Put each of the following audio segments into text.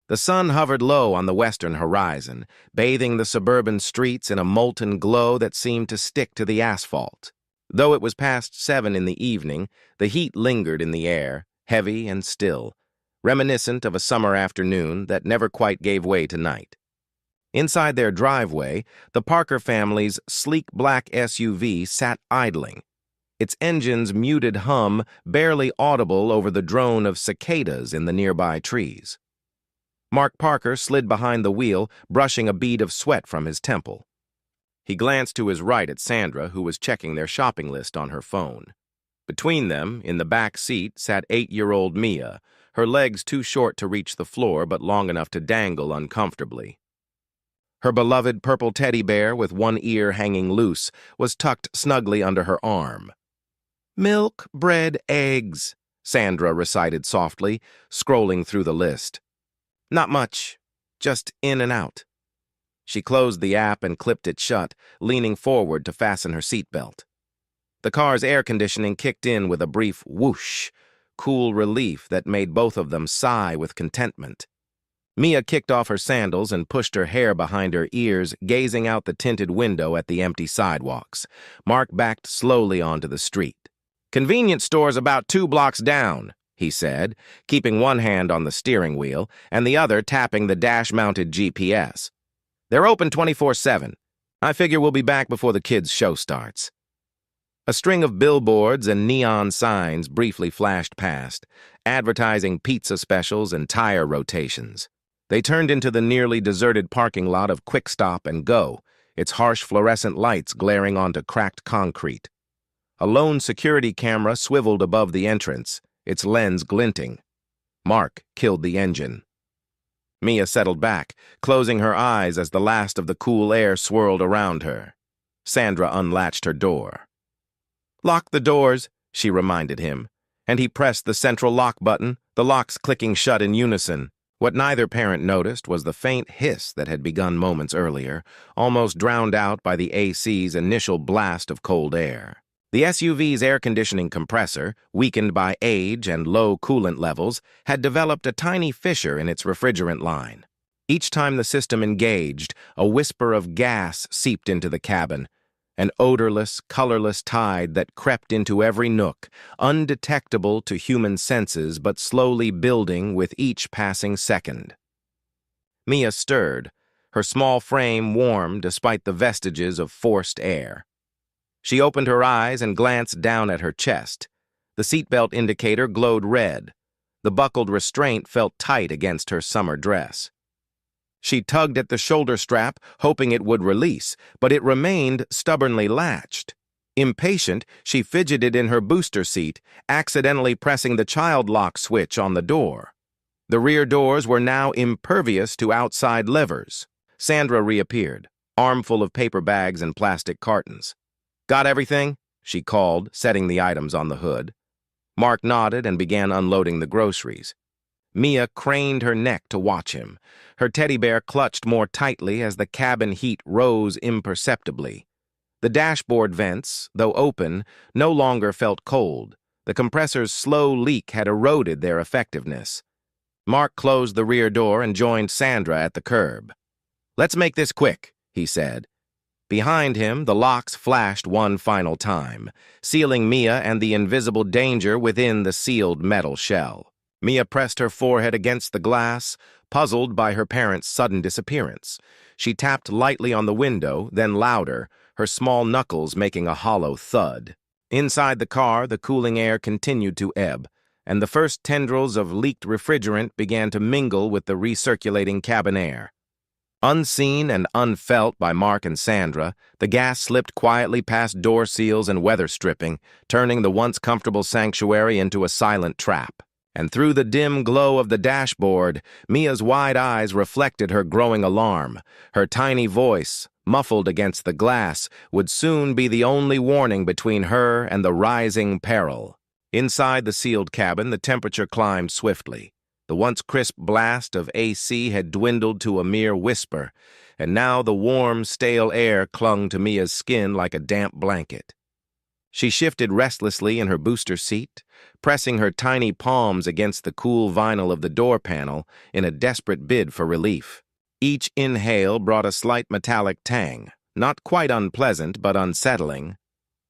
The sun hovered low on the western horizon, bathing the suburban streets in a molten glow that seemed to stick to the asphalt. Though it was past 7 in the evening, the heat lingered in the air, heavy and still, reminiscent of a summer afternoon that never quite gave way to night. Inside their driveway, the Parker family's sleek black SUV sat idling, its engine's muted hum barely audible over the drone of cicadas in the nearby trees. Mark Parker slid behind the wheel, brushing a bead of sweat from his temple. He glanced to his right at Sandra, who was checking their shopping list on her phone. Between them, in the back seat, sat 8-year-old Mia, her legs too short to reach the floor but long enough to dangle uncomfortably. Her beloved purple teddy bear, with one ear hanging loose, was tucked snugly under her arm. "Milk, bread, eggs," Sandra recited softly, scrolling through the list. "Not much, just in and out." She closed the app and clipped it shut, leaning forward to fasten her seatbelt. The car's air conditioning kicked in with a brief whoosh, cool relief that made both of them sigh with contentment. Mia kicked off her sandals and pushed her hair behind her ears, gazing out the tinted window at the empty sidewalks. Mark backed slowly onto the street. "Convenience store's about 2 blocks down," he said, keeping one hand on the steering wheel and the other tapping the dash-mounted GPS. "They're open 24/7. I figure we'll be back before the kids' show starts." A string of billboards and neon signs briefly flashed past, advertising pizza specials and tire rotations. They turned into the nearly deserted parking lot of Quick Stop and Go, its harsh fluorescent lights glaring onto cracked concrete. A lone security camera swiveled above the entrance, its lens glinting. Mark killed the engine. Mia settled back, closing her eyes as the last of the cool air swirled around her. Sandra unlatched her door. "Lock the doors," she reminded him, and he pressed the central lock button, the locks clicking shut in unison. What neither parent noticed was the faint hiss that had begun moments earlier, almost drowned out by the AC's initial blast of cold air. The SUV's air conditioning compressor, weakened by age and low coolant levels, had developed a tiny fissure in its refrigerant line. Each time the system engaged, a whisper of gas seeped into the cabin, an odorless, colorless tide that crept into every nook, undetectable to human senses but slowly building with each passing second. Mia stirred, her small frame warm despite the vestiges of forced air. She opened her eyes and glanced down at her chest. The seatbelt indicator glowed red. The buckled restraint felt tight against her summer dress. She tugged at the shoulder strap, hoping it would release, but it remained stubbornly latched. Impatient, she fidgeted in her booster seat, accidentally pressing the child lock switch on the door. The rear doors were now impervious to outside levers. Sandra reappeared, armful of paper bags and plastic cartons. "Got everything?" she called, setting the items on the hood. Mark nodded and began unloading the groceries. Mia craned her neck to watch him. Her teddy bear clutched more tightly as the cabin heat rose imperceptibly. The dashboard vents, though open, no longer felt cold. The compressor's slow leak had eroded their effectiveness. Mark closed the rear door and joined Sandra at the curb. "Let's make this quick," he said. Behind him, the locks flashed one final time, sealing Mia and the invisible danger within the sealed metal shell. Mia pressed her forehead against the glass, puzzled by her parents' sudden disappearance. She tapped lightly on the window, then louder, her small knuckles making a hollow thud. Inside the car, the cooling air continued to ebb, and the first tendrils of leaked refrigerant began to mingle with the recirculating cabin air. Unseen and unfelt by Mark and Sandra, the gas slipped quietly past door seals and weather stripping, turning the once comfortable sanctuary into a silent trap. And through the dim glow of the dashboard, Mia's wide eyes reflected her growing alarm. Her tiny voice, muffled against the glass, would soon be the only warning between her and the rising peril. Inside the sealed cabin, the temperature climbed swiftly. The once crisp blast of AC had dwindled to a mere whisper, and now the warm, stale air clung to Mia's skin like a damp blanket. She shifted restlessly in her booster seat, pressing her tiny palms against the cool vinyl of the door panel in a desperate bid for relief. Each inhale brought a slight metallic tang, not quite unpleasant but unsettling,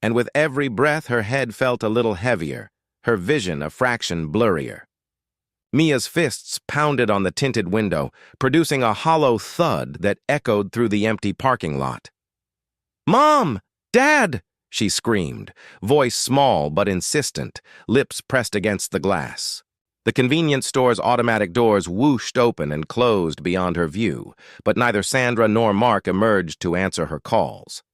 and with every breath her head felt a little heavier, her vision a fraction blurrier. Mia's fists pounded on the tinted window, producing a hollow thud that echoed through the empty parking lot. "Mom! Dad!" she screamed, voice small but insistent, lips pressed against the glass. The convenience store's automatic doors whooshed open and closed beyond her view, but neither Sandra nor Mark emerged to answer her calls.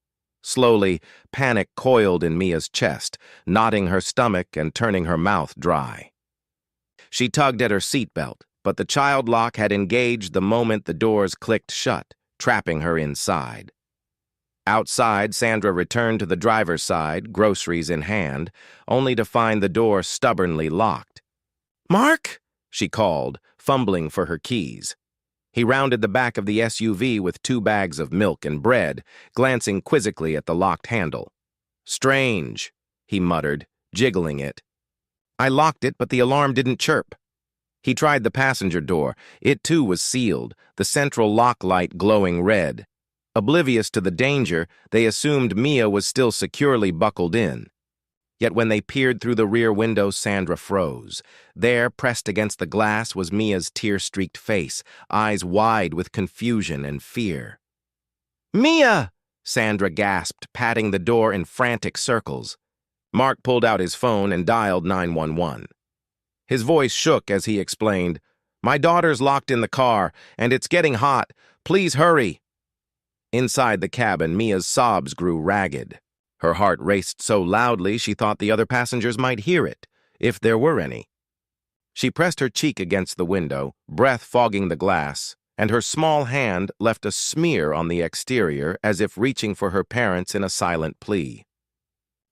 Slowly, panic coiled in Mia's chest, knotting her stomach and turning her mouth dry. She tugged at her seatbelt, but the child lock had engaged the moment the doors clicked shut, trapping her inside. Outside, Sandra returned to the driver's side, groceries in hand, only to find the door stubbornly locked. "Mark?" she called, fumbling for her keys. He rounded the back of the SUV with 2 bags of milk and bread, glancing quizzically at the locked handle. "Strange," he muttered, jiggling it. "I locked it, but the alarm didn't chirp." He tried the passenger door. It too was sealed, the central lock light glowing red. Oblivious to the danger, they assumed Mia was still securely buckled in. Yet when they peered through the rear window, Sandra froze. There, pressed against the glass, was Mia's tear-streaked face, eyes wide with confusion and fear. "Mia!" Sandra gasped, patting the door in frantic circles. Mark pulled out his phone and dialed 911. His voice shook as he explained, "My daughter's locked in the car, and it's getting hot. Please hurry." Inside the cabin, Mia's sobs grew ragged. Her heart raced so loudly she thought the other passengers might hear it, if there were any. She pressed her cheek against the window, breath fogging the glass, and her small hand left a smear on the exterior as if reaching for her parents in a silent plea.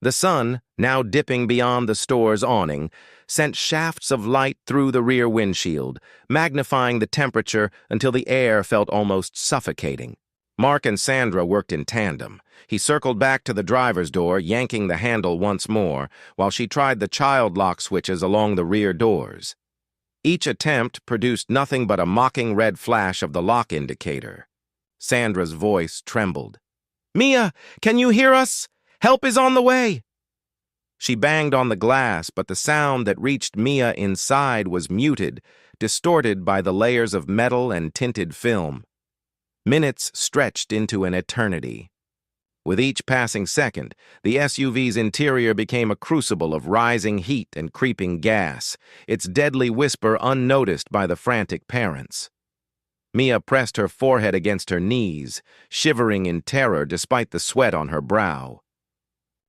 The sun, now dipping beyond the store's awning, sent shafts of light through the rear windshield, magnifying the temperature until the air felt almost suffocating. Mark and Sandra worked in tandem. He circled back to the driver's door, yanking the handle once more, while she tried the child lock switches along the rear doors. Each attempt produced nothing but a mocking red flash of the lock indicator. Sandra's voice trembled. "Mia, can you hear us? Help is on the way!" She banged on the glass, but the sound that reached Mia inside was muted, distorted by the layers of metal and tinted film. Minutes stretched into an eternity. With each passing second, the SUV's interior became a crucible of rising heat and creeping gas, its deadly whisper unnoticed by the frantic parents. Mia pressed her forehead against her knees, shivering in terror despite the sweat on her brow.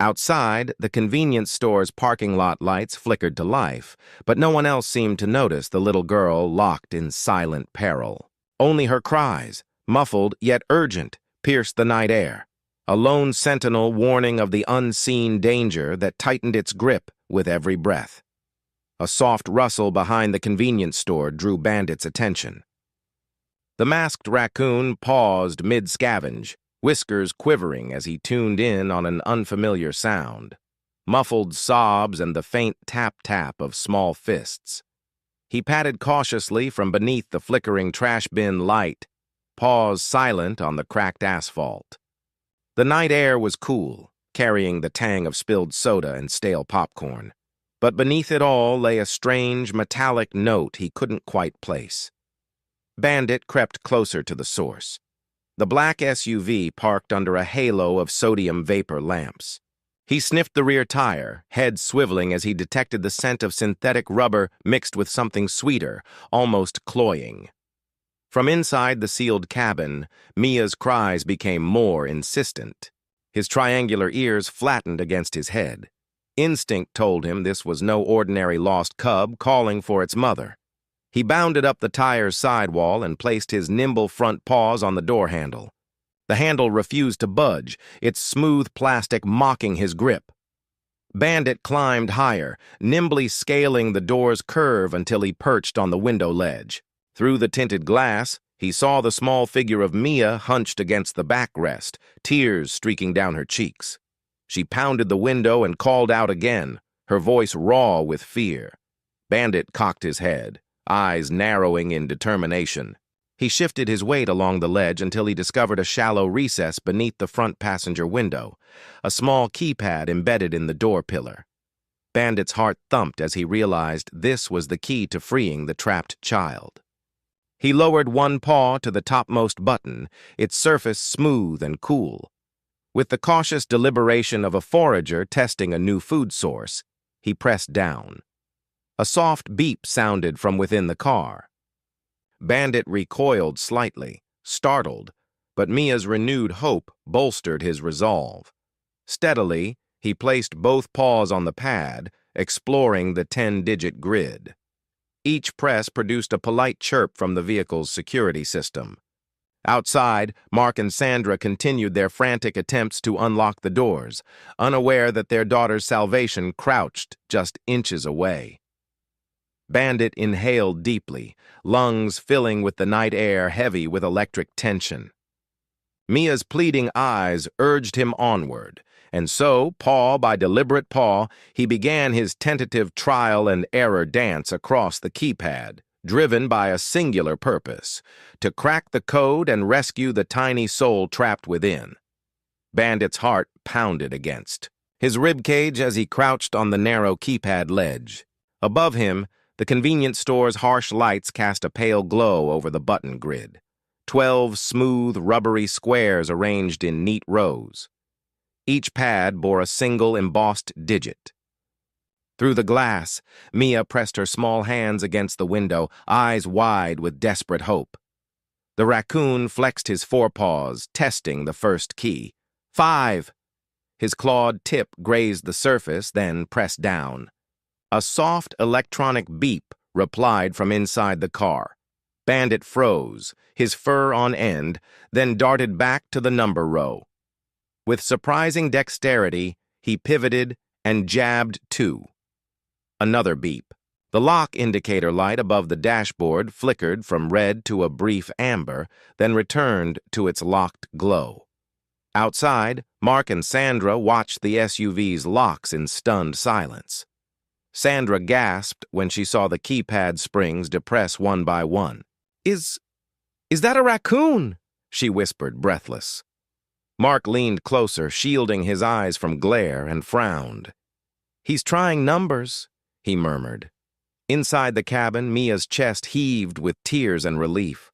Outside, the convenience store's parking lot lights flickered to life, but no one else seemed to notice the little girl locked in silent peril. Only her cries, muffled yet urgent, pierced the night air, a lone sentinel warning of the unseen danger that tightened its grip with every breath. A soft rustle behind the convenience store drew Bandit's attention. The masked raccoon paused mid-scavenge, whiskers quivering as he tuned in on an unfamiliar sound, muffled sobs and the faint tap-tap of small fists. He patted cautiously from beneath the flickering trash bin light, paws silent on the cracked asphalt. The night air was cool, carrying the tang of spilled soda and stale popcorn, but beneath it all lay a strange, metallic note he couldn't quite place. Bandit crept closer to the source. The black SUV parked under a halo of sodium vapor lamps. He sniffed the rear tire, head swiveling as he detected the scent of synthetic rubber mixed with something sweeter, almost cloying. From inside the sealed cabin, Mia's cries became more insistent. His triangular ears flattened against his head. Instinct told him this was no ordinary lost cub calling for its mother. He bounded up the tire's sidewall and placed his nimble front paws on the door handle. The handle refused to budge, its smooth plastic mocking his grip. Bandit climbed higher, nimbly scaling the door's curve until he perched on the window ledge. Through the tinted glass, he saw the small figure of Mia hunched against the backrest, tears streaking down her cheeks. She pounded the window and called out again, her voice raw with fear. Bandit cocked his head, eyes narrowing in determination. He shifted his weight along the ledge until he discovered a shallow recess beneath the front passenger window, a small keypad embedded in the door pillar. Bandit's heart thumped as he realized this was the key to freeing the trapped child. He lowered one paw to the topmost button, its surface smooth and cool. With the cautious deliberation of a forager testing a new food source, he pressed down. A soft beep sounded from within the car. Bandit recoiled slightly, startled, but Mia's renewed hope bolstered his resolve. Steadily, he placed both paws on the pad, exploring the 10-digit grid. Each press produced a polite chirp from the vehicle's security system. Outside, Mark and Sandra continued their frantic attempts to unlock the doors, unaware that their daughter's salvation crouched just inches away. Bandit inhaled deeply, lungs filling with the night air heavy with electric tension. Mia's pleading eyes urged him onward, and so, paw by deliberate paw, he began his tentative trial-and-error dance across the keypad, driven by a singular purpose, to crack the code and rescue the tiny soul trapped within. Bandit's heart pounded against his ribcage as he crouched on the narrow keypad ledge. Above him, the convenience store's harsh lights cast a pale glow over the button grid. 12 smooth, rubbery squares arranged in neat rows. Each pad bore a single embossed digit. Through the glass, Mia pressed her small hands against the window, eyes wide with desperate hope. The raccoon flexed his forepaws, testing the first key. 5. His clawed tip grazed the surface, then pressed down. A soft electronic beep replied from inside the car. Bandit froze, his fur on end, then darted back to the number row. With surprising dexterity, he pivoted and jabbed 2. Another beep. The lock indicator light above the dashboard flickered from red to a brief amber, then returned to its locked glow. Outside, Mark and Sandra watched the SUV's locks in stunned silence. Sandra gasped when she saw the keypad springs depress one by one. Is that a raccoon?" she whispered, breathless. Mark leaned closer, shielding his eyes from glare, and frowned. "He's trying numbers," he murmured. Inside the cabin, Mia's chest heaved with tears and relief.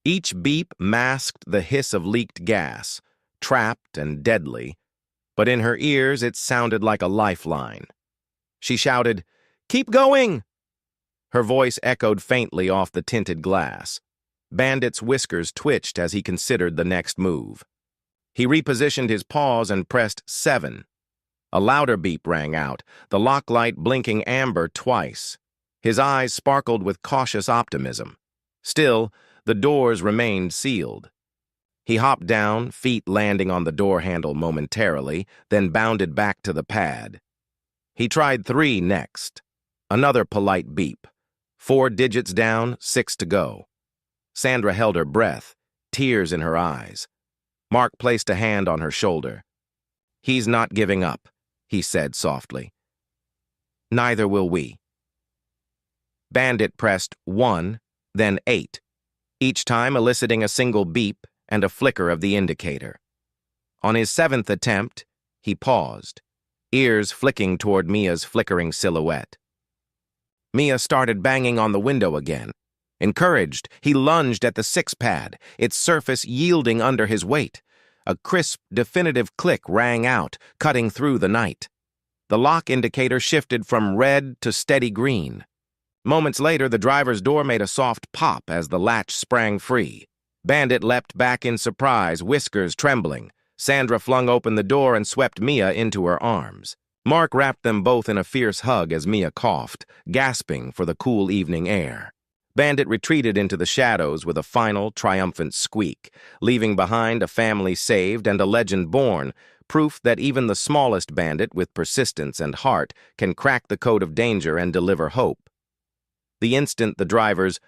Each beep masked the hiss of leaked gas, trapped and deadly, but in her ears it sounded like a lifeline. She shouted, "Keep going!" Her voice echoed faintly off the tinted glass. Bandit's whiskers twitched as he considered the next move. He repositioned his paws and pressed 7. A louder beep rang out, the lock light blinking amber twice. His eyes sparkled with cautious optimism. Still, the doors remained sealed. He hopped down, feet landing on the door handle momentarily, then bounded back to the pad. He tried 3 next. Another polite beep. 4 digits down, 6 to go. Sandra held her breath, tears in her eyes. Mark placed a hand on her shoulder. "He's not giving up," he said softly. "Neither will we." Bandit pressed 1, then 8, each time eliciting a single beep and a flicker of the indicator. On his 7th attempt, he paused, ears flicking toward Mia's flickering silhouette. Mia started banging on the window again. Encouraged, he lunged at the 6 pad, its surface yielding under his weight. A crisp, definitive click rang out, cutting through the night. The lock indicator shifted from red to steady green. Moments later, the driver's door made a soft pop as the latch sprang free. Bandit leapt back in surprise, whiskers trembling. Sandra flung open the door and swept Mia into her arms. Mark wrapped them both in a fierce hug as Mia coughed, gasping for the cool evening air. Bandit retreated into the shadows with a final, triumphant squeak, leaving behind a family saved and a legend born, proof that even the smallest bandit with persistence and heart can crack the code of danger and deliver hope. The instant the driver's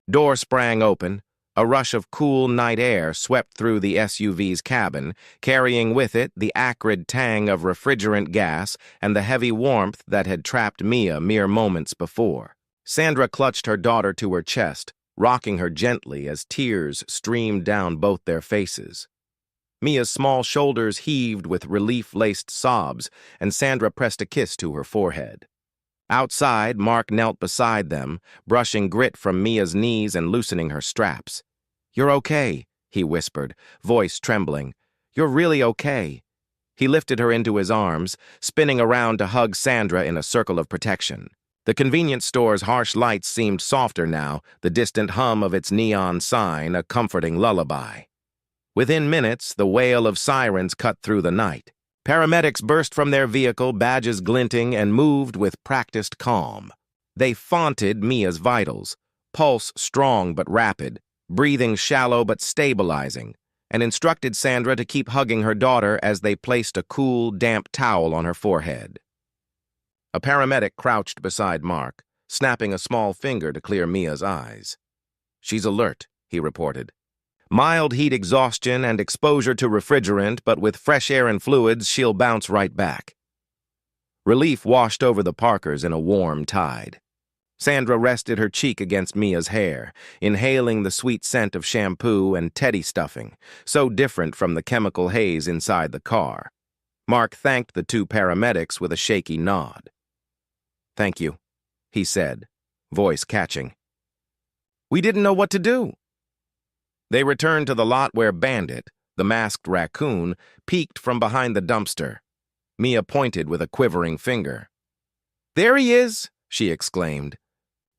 door sprang open, A rush of cool night air swept through the SUV's cabin, carrying with it the acrid tang of refrigerant gas and the heavy warmth that had trapped Mia mere moments before. Sandra clutched her daughter to her chest, rocking her gently as tears streamed down both their faces. Mia's small shoulders heaved with relief-laced sobs, and Sandra pressed a kiss to her forehead. Outside, Mark knelt beside them, brushing grit from Mia's knees and loosening her straps. "You're okay," he whispered, voice trembling. "You're really okay." He lifted her into his arms, spinning around to hug Sandra in a circle of protection. The convenience store's harsh lights seemed softer now, the distant hum of its neon sign a comforting lullaby. Within minutes, the wail of sirens cut through the night. Paramedics burst from their vehicle, badges glinting, and moved with practiced calm. They faunted Mia's vitals, pulse strong but rapid, breathing shallow but stabilizing, and instructed Sandra to keep hugging her daughter as they placed a cool, damp towel on her forehead. A paramedic crouched beside Mark, snapping a small finger to clear Mia's eyes. "She's alert," he reported. "Mild heat exhaustion and exposure to refrigerant, but with fresh air and fluids, she'll bounce right back." Relief washed over the Parkers in a warm tide. Sandra rested her cheek against Mia's hair, inhaling the sweet scent of shampoo and teddy stuffing, so different from the chemical haze inside the car. Mark thanked the two paramedics with a shaky nod. "Thank you," he said, voice catching. "We didn't know what to do." They returned to the lot where Bandit, the masked raccoon, peeked from behind the dumpster. Mia pointed with a quivering finger. "There he is!" she exclaimed.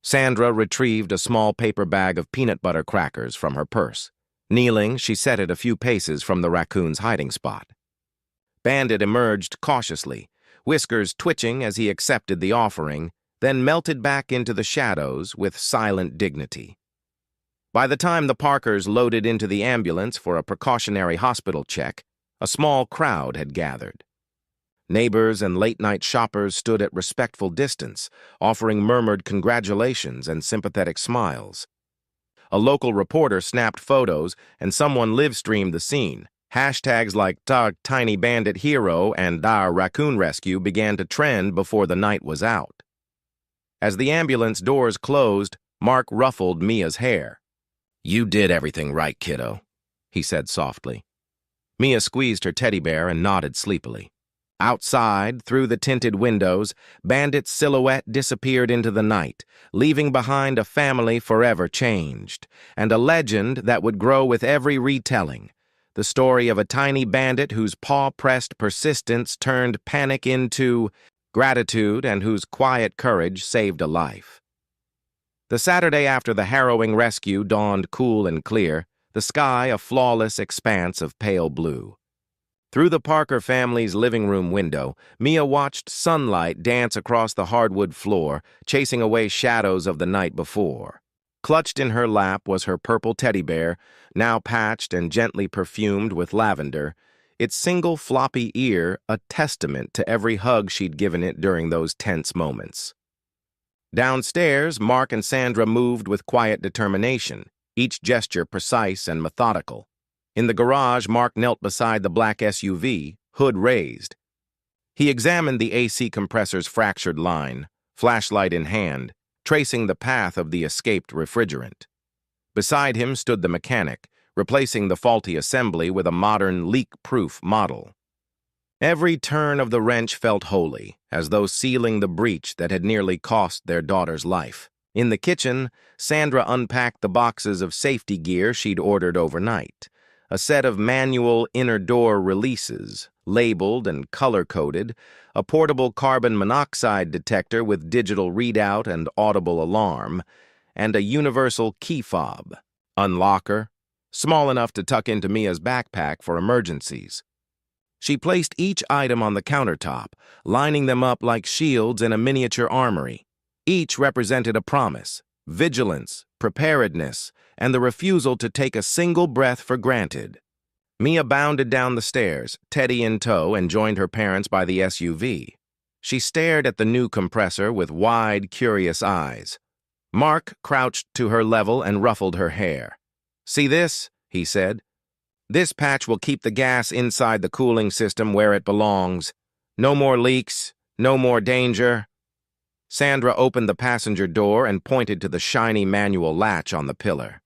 Sandra retrieved a small paper bag of peanut butter crackers from her purse. Kneeling, she set it a few paces from the raccoon's hiding spot. Bandit emerged cautiously, whiskers twitching as he accepted the offering, then melted back into the shadows with silent dignity. By the time the Parkers loaded into the ambulance for a precautionary hospital check, a small crowd had gathered. Neighbors and late-night shoppers stood at respectful distance, offering murmured congratulations and sympathetic smiles. A local reporter snapped photos, and someone live-streamed the scene. Hashtags like Tiny Bandit Hero and Dar Raccoon Rescue began to trend before the night was out. As the ambulance doors closed, Mark ruffled Mia's hair. "You did everything right, kiddo," he said softly. Mia squeezed her teddy bear and nodded sleepily. Outside, through the tinted windows, Bandit's silhouette disappeared into the night, leaving behind a family forever changed, and a legend that would grow with every retelling, the story of a tiny bandit whose paw-pressed persistence turned panic into gratitude and whose quiet courage saved a life. The Saturday after the harrowing rescue dawned cool and clear, the sky a flawless expanse of pale blue. Through the Parker family's living room window, Mia watched sunlight dance across the hardwood floor, chasing away shadows of the night before. Clutched in her lap was her purple teddy bear, now patched and gently perfumed with lavender, its single floppy ear a testament to every hug she'd given it during those tense moments. Downstairs, Mark and Sandra moved with quiet determination, each gesture precise and methodical. In the garage, Mark knelt beside the black SUV, hood raised. He examined the AC compressor's fractured line, flashlight in hand, tracing the path of the escaped refrigerant. Beside him stood the mechanic, replacing the faulty assembly with a modern leak-proof model. Every turn of the wrench felt holy, as though sealing the breach that had nearly cost their daughter's life. In the kitchen, Sandra unpacked the boxes of safety gear she'd ordered overnight. A set of manual inner door releases, labeled and color-coded, a portable carbon monoxide detector with digital readout and audible alarm, and a universal key fob, unlocker, small enough to tuck into Mia's backpack for emergencies. She placed each item on the countertop, lining them up like shields in a miniature armory. Each represented a promise, vigilance, preparedness, and the refusal to take a single breath for granted. Mia bounded down the stairs, Teddy in tow, and joined her parents by the SUV. She stared at the new compressor with wide, curious eyes. Mark crouched to her level and ruffled her hair. "See this?" he said. "This patch will keep the gas inside the cooling system where it belongs. No more leaks, no more danger." Sandra opened the passenger door and pointed to the shiny manual latch on the pillar.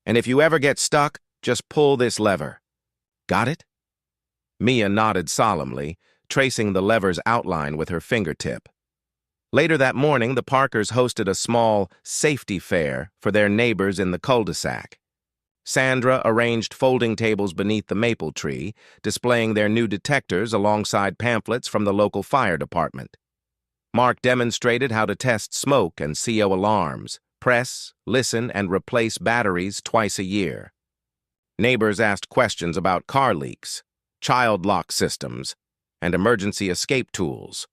"And if you ever get stuck, just pull this lever. Got it?" Mia nodded solemnly, tracing the lever's outline with her fingertip. Later that morning, the Parkers hosted a small safety fair for their neighbors in the cul-de-sac. Sandra arranged folding tables beneath the maple tree, displaying their new detectors alongside pamphlets from the local fire department. Mark demonstrated how to test smoke and CO alarms, press, listen, and replace batteries twice a year. Neighbors asked questions about car leaks, child lock systems, and emergency escape tools.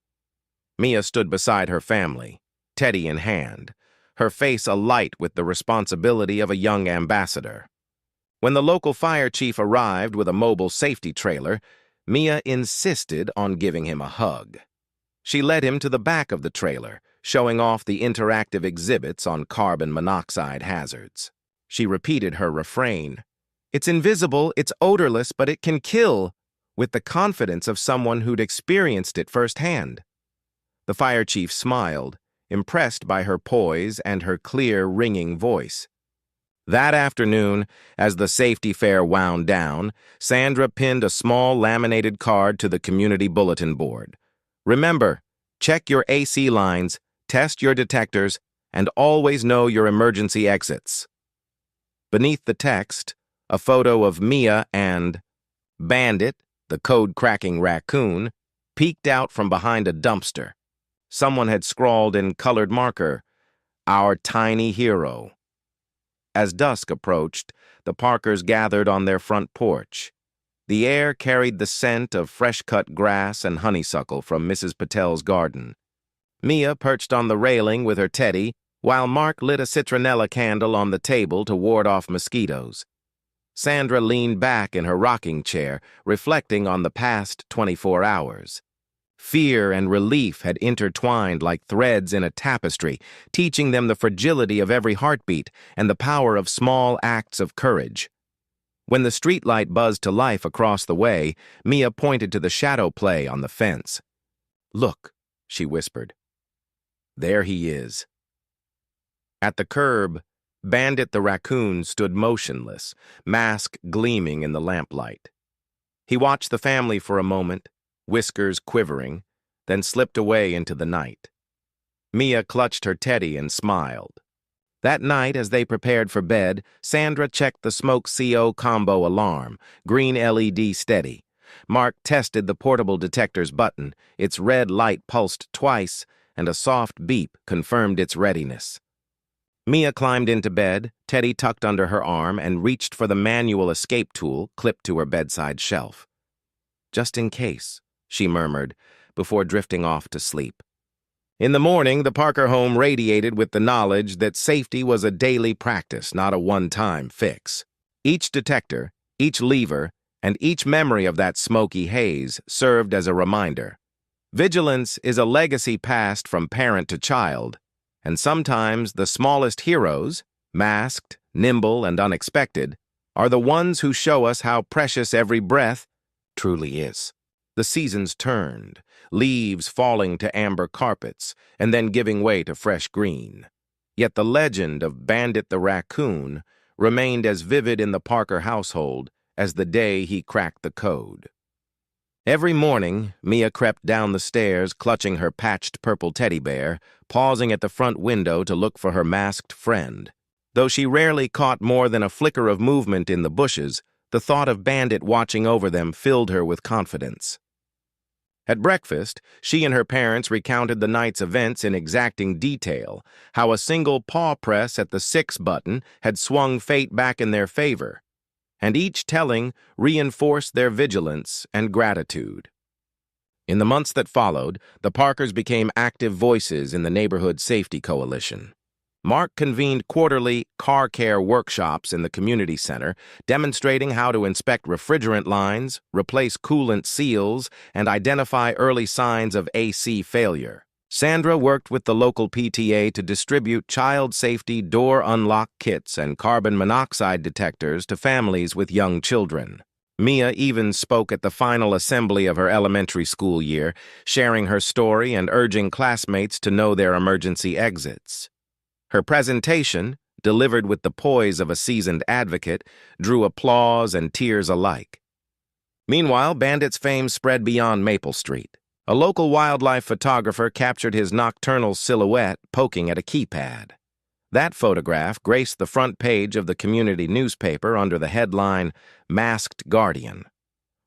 Mia stood beside her family, Teddy in hand, her face alight with the responsibility of a young ambassador. When the local fire chief arrived with a mobile safety trailer, Mia insisted on giving him a hug. She led him to the back of the trailer, showing off the interactive exhibits on carbon monoxide hazards. She repeated her refrain, "It's invisible, it's odorless, but it can kill," with the confidence of someone who'd experienced it firsthand. The fire chief smiled, impressed by her poise and her clear, ringing voice. That afternoon, as the safety fair wound down, Sandra pinned a small laminated card to the community bulletin board. "Remember, check your AC lines, test your detectors, and always know your emergency exits." Beneath the text, a photo of Mia and Bandit, the code-cracking raccoon, peeked out from behind a dumpster. Someone had scrawled in colored marker, "Our tiny hero." As dusk approached, the Parkers gathered on their front porch. The air carried the scent of fresh-cut grass and honeysuckle from Mrs. Patel's garden. Mia perched on the railing with her teddy, while Mark lit a citronella candle on the table to ward off mosquitoes. Sandra leaned back in her rocking chair, reflecting on the past 24 hours. Fear and relief had intertwined like threads in a tapestry, teaching them the fragility of every heartbeat and the power of small acts of courage. When the streetlight buzzed to life across the way, Mia pointed to the shadow play on the fence. "Look," she whispered. "There he is." At the curb, Bandit the raccoon stood motionless, mask gleaming in the lamplight. He watched the family for a moment, whiskers quivering, then slipped away into the night. Mia clutched her teddy and smiled. That night, as they prepared for bed, Sandra checked the smoke CO combo alarm, green LED steady. Mark tested the portable detector's button. Its red light pulsed twice, and a soft beep confirmed its readiness. Mia climbed into bed, Teddy tucked under her arm, and reached for the manual escape tool clipped to her bedside shelf. "Just in case," she murmured, before drifting off to sleep. In the morning, the Parker home radiated with the knowledge that safety was a daily practice, not a one-time fix. Each detector, each lever, and each memory of that smoky haze served as a reminder. Vigilance is a legacy passed from parent to child, and sometimes the smallest heroes, masked, nimble, and unexpected, are the ones who show us how precious every breath truly is. The seasons turned, leaves falling to amber carpets and then giving way to fresh green. Yet the legend of Bandit the raccoon remained as vivid in the Parker household as the day he cracked the code. Every morning, Mia crept down the stairs clutching her patched purple teddy bear, pausing at the front window to look for her masked friend. Though she rarely caught more than a flicker of movement in the bushes, the thought of Bandit watching over them filled her with confidence. At breakfast, she and her parents recounted the night's events in exacting detail, how a single paw press at the 6 button had swung fate back in their favor, and each telling reinforced their vigilance and gratitude. In the months that followed, the Parkers became active voices in the Neighborhood Safety Coalition. Mark convened quarterly car care workshops in the community center, demonstrating how to inspect refrigerant lines, replace coolant seals, and identify early signs of AC failure. Sandra worked with the local PTA to distribute child safety door unlock kits and carbon monoxide detectors to families with young children. Mia even spoke at the final assembly of her elementary school year, sharing her story and urging classmates to know their emergency exits. Her presentation, delivered with the poise of a seasoned advocate, drew applause and tears alike. Meanwhile, Bandit's fame spread beyond Maple Street. A local wildlife photographer captured his nocturnal silhouette poking at a keypad. That photograph graced the front page of the community newspaper under the headline, "Masked Guardian."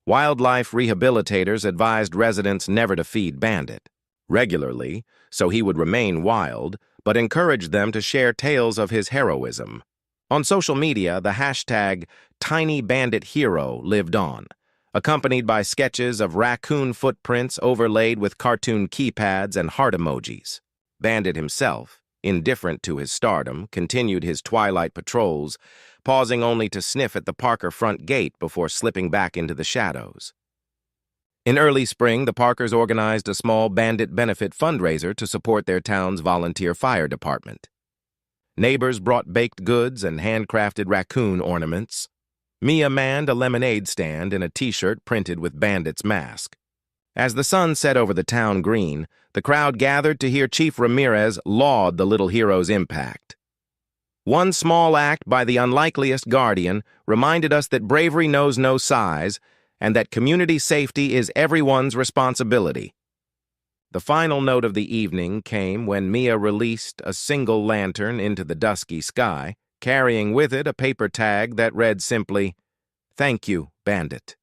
Wildlife rehabilitators advised residents never to feed Bandit regularly, so he would remain wild, but encouraged them to share tales of his heroism. On social media, the hashtag #TinyBanditHero lived on, accompanied by sketches of raccoon footprints overlaid with cartoon keypads and heart emojis. Bandit himself, indifferent to his stardom, continued his twilight patrols, pausing only to sniff at the Parker front gate before slipping back into the shadows. In early spring, the Parkers organized a small Bandit benefit fundraiser to support their town's volunteer fire department. Neighbors brought baked goods and handcrafted raccoon ornaments. Mia manned a lemonade stand in a t-shirt printed with Bandit's mask. As the sun set over the town green, the crowd gathered to hear Chief Ramirez laud the little hero's impact. One small act by the unlikeliest guardian reminded us that bravery knows no size and that community safety is everyone's responsibility. The final note of the evening came when Mia released a single lantern into the dusky sky, carrying with it a paper tag that read simply, "Thank you, Bandit."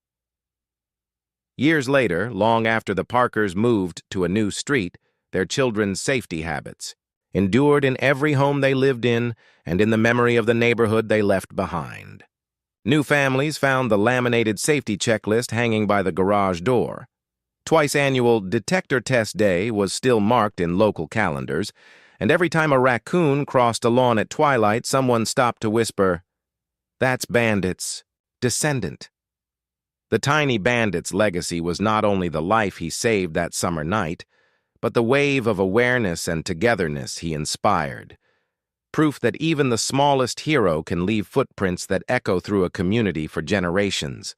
Years later, long after the Parkers moved to a new street, their children's safety habits endured in every home they lived in and in the memory of the neighborhood they left behind. New families found the laminated safety checklist hanging by the garage door. Twice-annual Detector Test Day was still marked in local calendars, and every time a raccoon crossed a lawn at twilight, someone stopped to whisper, "That's Bandit's descendant." The tiny Bandit's legacy was not only the life he saved that summer night, but the wave of awareness and togetherness he inspired. Proof that even the smallest hero can leave footprints that echo through a community for generations.